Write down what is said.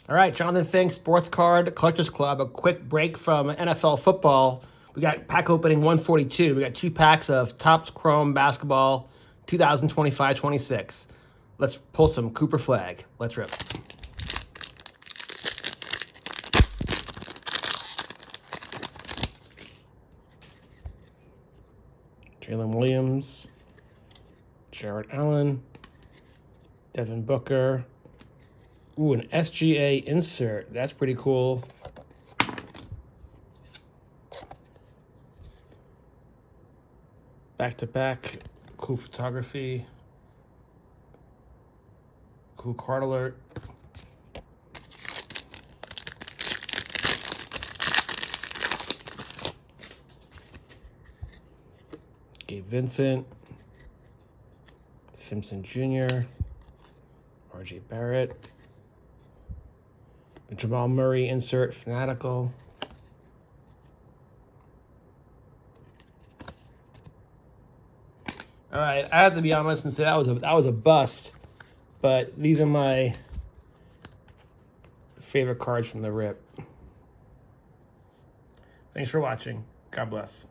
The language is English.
All right, Jonathan Fink, Sports Card Collectors Club. A quick break from NFL football. We got pack opening 142. We got 2 packs of Topps Chrome Basketball 2025-26. Let's pull some Cooper Flag. Let's rip. Jalen Williams, Jared Allen, Devin Booker. Ooh, an SGA insert. That's pretty cool. Back-to-back. Cool photography. Cool card alert. Gabe Vincent. Simpson Jr. RJ Barrett. The Jamal Murray insert, Fanatical. All right, I have to be honest and say that was a bust, but these are my favorite cards from the rip. Thanks for watching. God bless.